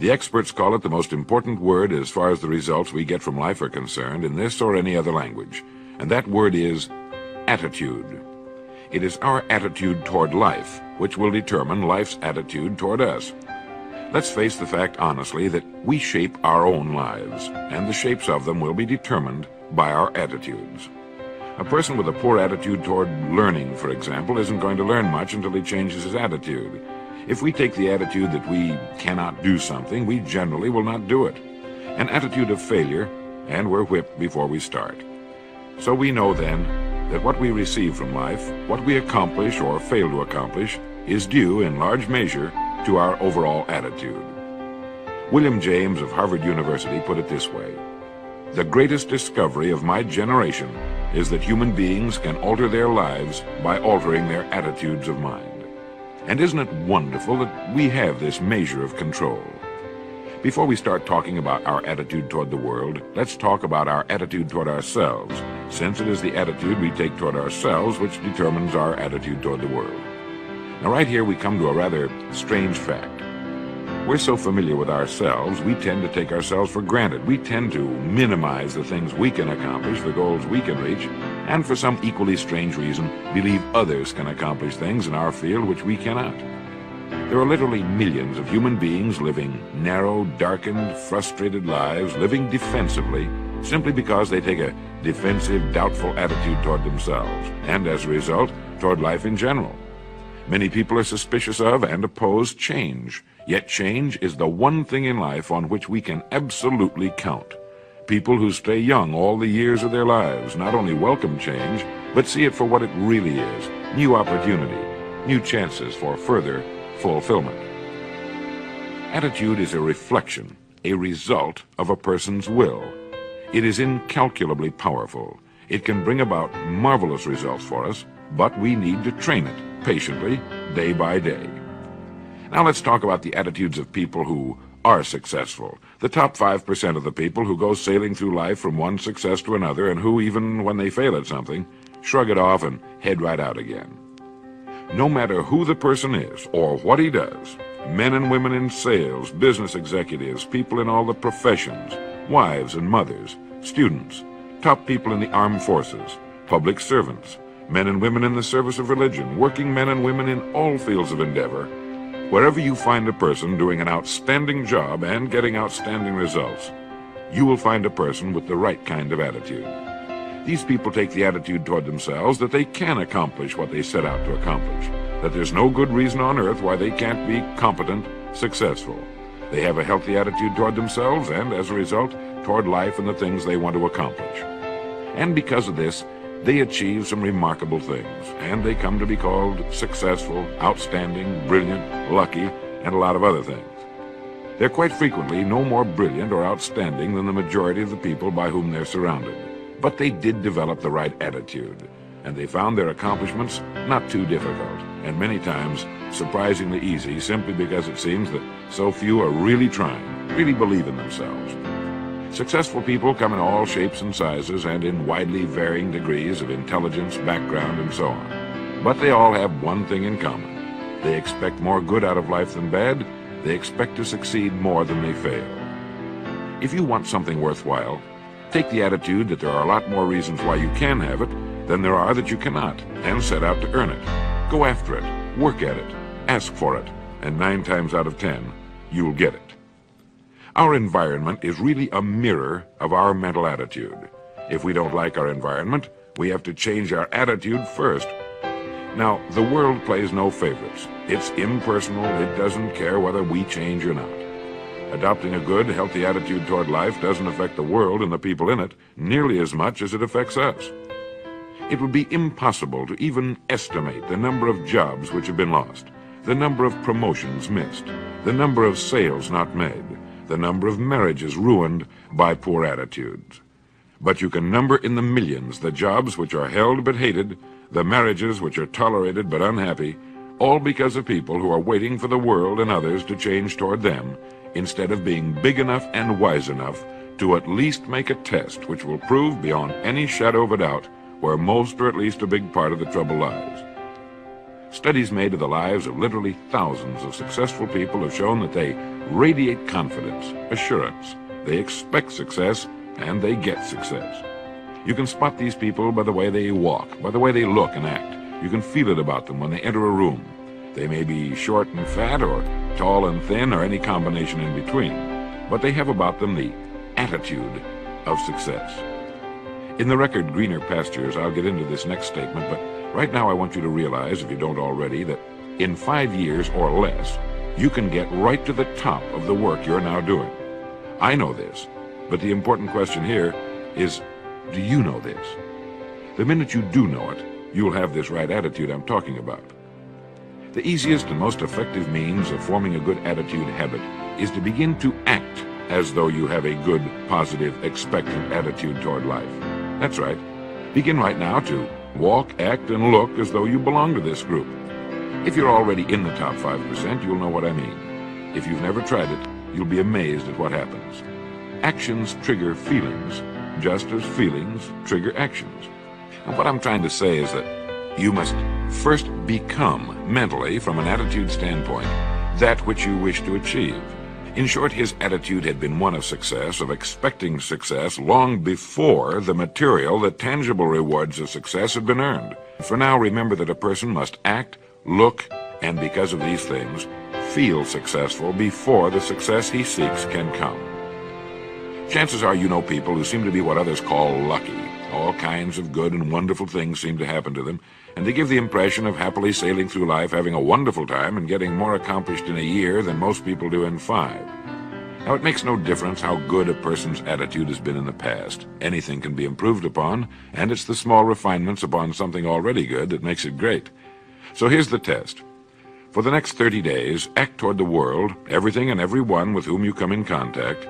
The experts call it the most important word as far as the results we get from life are concerned in this or any other language, and that word is attitude. It is our attitude toward life which will determine life's attitude toward us. Let's face the fact honestly that we shape our own lives, and the shapes of them will be determined by our attitudes. A person with a poor attitude toward learning, for example, isn't going to learn much until he changes his attitude. If we take the attitude that we cannot do something, we generally will not do it. An attitude of failure, and we're whipped before we start. So we know then that what we receive from life, what we accomplish or fail to accomplish, is due in large measure to our overall attitude. William James of Harvard University put it this way: "The greatest discovery of my generation is that human beings can alter their lives by altering their attitudes of mind." And isn't it wonderful that we have this measure of control? Before we start talking about our attitude toward the world, let's talk about our attitude toward ourselves, since it is the attitude we take toward ourselves which determines our attitude toward the world. Now right here we come to a rather strange fact. We're so familiar with ourselves, we tend to take ourselves for granted. We tend to minimize the things we can accomplish, the goals we can reach, and for some equally strange reason, believe others can accomplish things in our field which we cannot. There are literally millions of human beings living narrow, darkened, frustrated lives, living defensively, simply because they take a defensive, doubtful attitude toward themselves, and as a result, toward life in general. Many people are suspicious of and oppose change, yet change is the one thing in life on which we can absolutely count. People who stay young all the years of their lives not only welcome change, but see it for what it really is: new opportunity, new chances for further fulfillment. Attitude is a reflection, a result of a person's will. It is incalculably powerful. It can bring about marvelous results for us, but we need to train it patiently, day by day. Now let's talk about the attitudes of people who are successful. The top 5% of the people who go sailing through life from one success to another, and who, even when they fail at something, shrug it off and head right out again. No matter who the person is or what he does, men and women in sales, business executives, people in all the professions, wives and mothers, students, top people in the armed forces, public servants, men and women in the service of religion, working men and women in all fields of endeavor, wherever you find a person doing an outstanding job and getting outstanding results, you will find a person with the right kind of attitude. These people take the attitude toward themselves that they can accomplish what they set out to accomplish, that there's no good reason on earth why they can't be competent, successful. They have a healthy attitude toward themselves and, as a result, toward life and the things they want to accomplish. And because of this, they achieve some remarkable things, and they come to be called successful, outstanding, brilliant, lucky, and a lot of other things. They're quite frequently no more brilliant or outstanding than the majority of the people by whom they're surrounded. But they did develop the right attitude, and they found their accomplishments not too difficult, and many times surprisingly easy, simply because it seems that so few are really trying, really believe in themselves. Successful people come in all shapes and sizes and in widely varying degrees of intelligence, background, and so on. But they all have one thing in common. They expect more good out of life than bad. They expect to succeed more than they fail. If you want something worthwhile, take the attitude that there are a lot more reasons why you can have it than there are that you cannot, and set out to earn it. Go after it, work at it, ask for it, and 9 times out of 10, you'll get it. Our environment is really a mirror of our mental attitude. If we don't like our environment, we have to change our attitude first. Now, the world plays no favorites. It's impersonal. It doesn't care whether we change or not. Adopting a good, healthy attitude toward life doesn't affect the world and the people in it nearly as much as it affects us. It would be impossible to even estimate the number of jobs which have been lost, the number of promotions missed, the number of sales not made, the number of marriages ruined by poor attitudes. But you can number in the millions the jobs which are held but hated, the marriages which are tolerated but unhappy, all because of people who are waiting for the world and others to change toward them, instead of being big enough and wise enough to at least make a test which will prove beyond any shadow of a doubt where most or at least a big part of the trouble lies. Studies made of the lives of literally thousands of successful people have shown that they radiate confidence, assurance, they expect success, and they get success. You can spot these people by the way they walk, by the way they look and act. You can feel it about them when they enter a room. They may be short and fat, or tall and thin, or any combination in between, but they have about them the attitude of success. In the record Greener Pastures, I'll get into this next statement, but right now I want you to realize, if you don't already, that in 5 years or less, you can get right to the top of the work you're now doing. I know this, but the important question here is, do you know this? The minute you do know it, you'll have this right attitude I'm talking about. The easiest and most effective means of forming a good attitude habit is to begin to act as though you have a good, positive, expectant attitude toward life. That's right. Begin right now to walk, act, and look as though you belong to this group. If you're already in the top 5%, you'll know what I mean. If you've never tried it, you'll be amazed at what happens. Actions trigger feelings, just as feelings trigger actions. And what I'm trying to say is that you must first become, mentally, from an attitude standpoint, that which you wish to achieve. In short, his attitude had been one of success, of expecting success, long before the material, the tangible rewards of success had been earned. For now, remember that a person must act, look, and because of these things, feel successful before the success he seeks can come. Chances are you know people who seem to be what others call lucky. All kinds of good and wonderful things seem to happen to them, and they give the impression of happily sailing through life, having a wonderful time, and getting more accomplished in a year than most people do in 5. Now, it makes no difference how good a person's attitude has been in the past. Anything can be improved upon, and it's the small refinements upon something already good that makes it great. So here's the test. For the next 30 days, act toward the world, everything and everyone with whom you come in contact,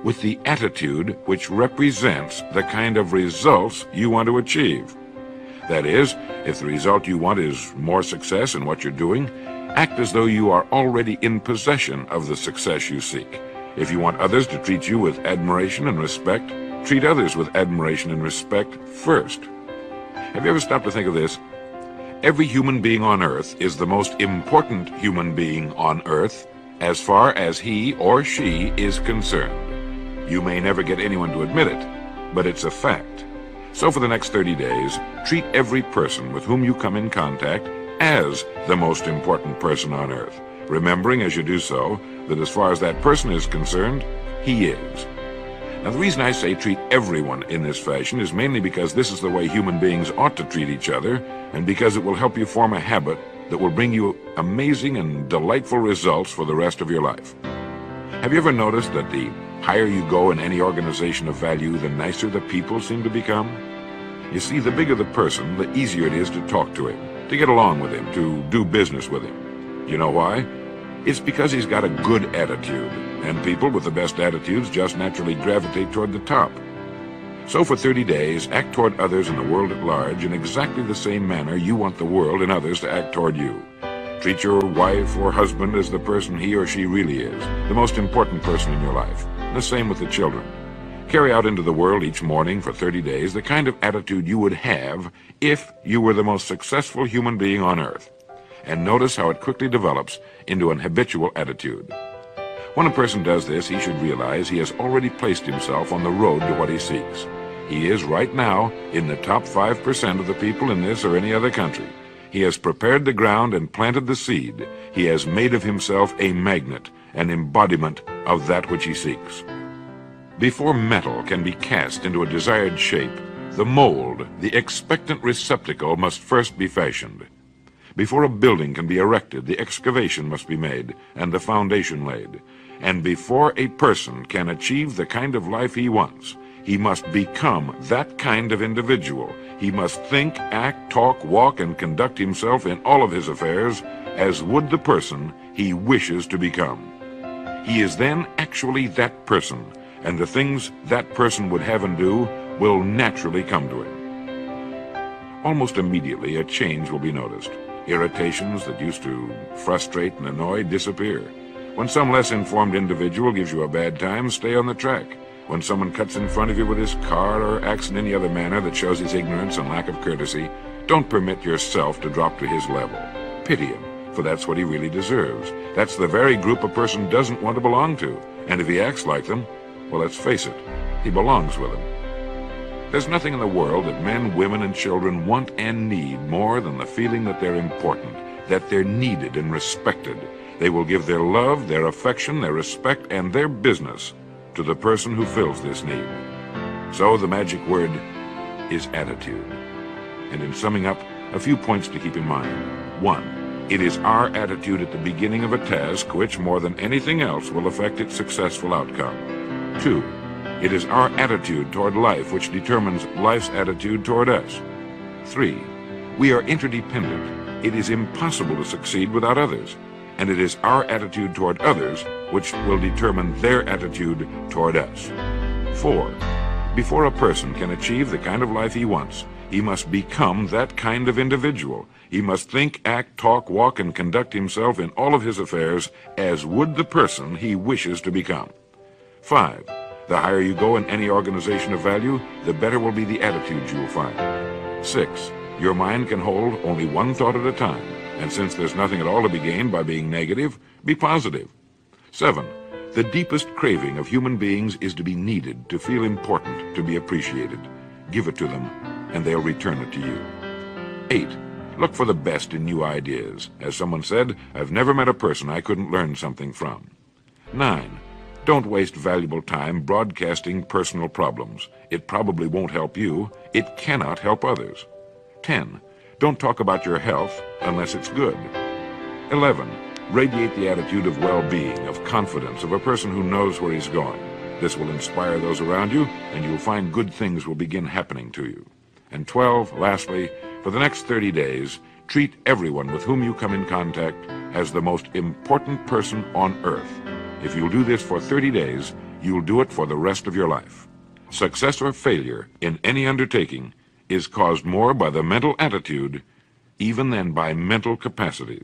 with the attitude which represents the kind of results you want to achieve. That is, if the result you want is more success in what you're doing, act as though you are already in possession of the success you seek. If you want others to treat you with admiration and respect, treat others with admiration and respect first. Have you ever stopped to think of this? Every human being on earth is the most important human being on earth as far as he or she is concerned. You may never get anyone to admit it, but it's a fact. So for the next 30 days, treat every person with whom you come in contact as the most important person on earth, remembering as you do so that as far as that person is concerned, he is. Now, the reason I say treat everyone in this fashion is mainly because this is the way human beings ought to treat each other, and because it will help you form a habit that will bring you amazing and delightful results for the rest of your life. Have you ever noticed that the higher you go in any organization of value, the nicer the people seem to become? You see, the bigger the person, the easier it is to talk to him, to get along with him, to do business with him. You know why? It's because he's got a good attitude, and people with the best attitudes just naturally gravitate toward the top. So for 30 days, act toward others and the world at large in exactly the same manner you want the world and others to act toward you. Treat your wife or husband as the person he or she really is, the most important person in your life. The same with the children. Carry out into the world each morning for 30 days the kind of attitude you would have if you were the most successful human being on earth. And notice how it quickly develops into an habitual attitude. When a person does this, he should realize he has already placed himself on the road to what he seeks. He is right now in the top 5% of the people in this or any other country. He has prepared the ground and planted the seed. He has made of himself a magnet, an embodiment of that which he seeks. Before metal can be cast into a desired shape, the mold, the expectant receptacle, must first be fashioned. Before a building can be erected, the excavation must be made and the foundation laid. And before a person can achieve the kind of life he wants, he must become that kind of individual. He must think, act, talk, walk, and conduct himself in all of his affairs as would the person he wishes to become. He is then actually that person, and the things that person would have and do will naturally come to him. Almost immediately, a change will be noticed. Irritations that used to frustrate and annoy disappear. When some less informed individual gives you a bad time, stay on the track. When someone cuts in front of you with his car or acts in any other manner that shows his ignorance and lack of courtesy, don't permit yourself to drop to his level. pity him, for that's what he really deserves. That's the very group a person doesn't want to belong to. And if he acts like them, well, let's face it, he belongs with them. There's nothing in the world that men, women, and children want and need more than the feeling that they're important, that they're needed and respected. They will give their love, their affection, their respect, and their business to the person who fills this need. So the magic word is attitude. And in summing up, a few points to keep in mind. 1. It is our attitude at the beginning of a task which, more than anything else, will affect its successful outcome. 2. It is our attitude toward life which determines life's attitude toward us. 3. We are interdependent. It is impossible to succeed without others. And it is our attitude toward others which will determine their attitude toward us. 4. Before a person can achieve the kind of life he wants, he must become that kind of individual. He must think, act, talk, walk, and conduct himself in all of his affairs as would the person he wishes to become. 5. The higher you go in any organization of value, the better will be the attitudes you will find. 6. Your mind can hold only one thought at a time, and since there's nothing at all to be gained by being negative, be positive. 7. The deepest craving of human beings is to be needed, to feel important, to be appreciated. Give it to them, and they'll return it to you. 8. Look for the best in new ideas. As someone said, I've never met a person I couldn't learn something from. 9. Don't waste valuable time broadcasting personal problems. It probably won't help you. It cannot help others. 10. Don't talk about your health unless it's good. 11. Radiate the attitude of well-being, of confidence, of a person who knows where he's going. This will inspire those around you, and you'll find good things will begin happening to you. And 12, lastly, for the next 30 days, treat everyone with whom you come in contact as the most important person on earth. If you'll do this for 30 days, you'll do it for the rest of your life. Success or failure in any undertaking is caused more by the mental attitude even than by mental capacities.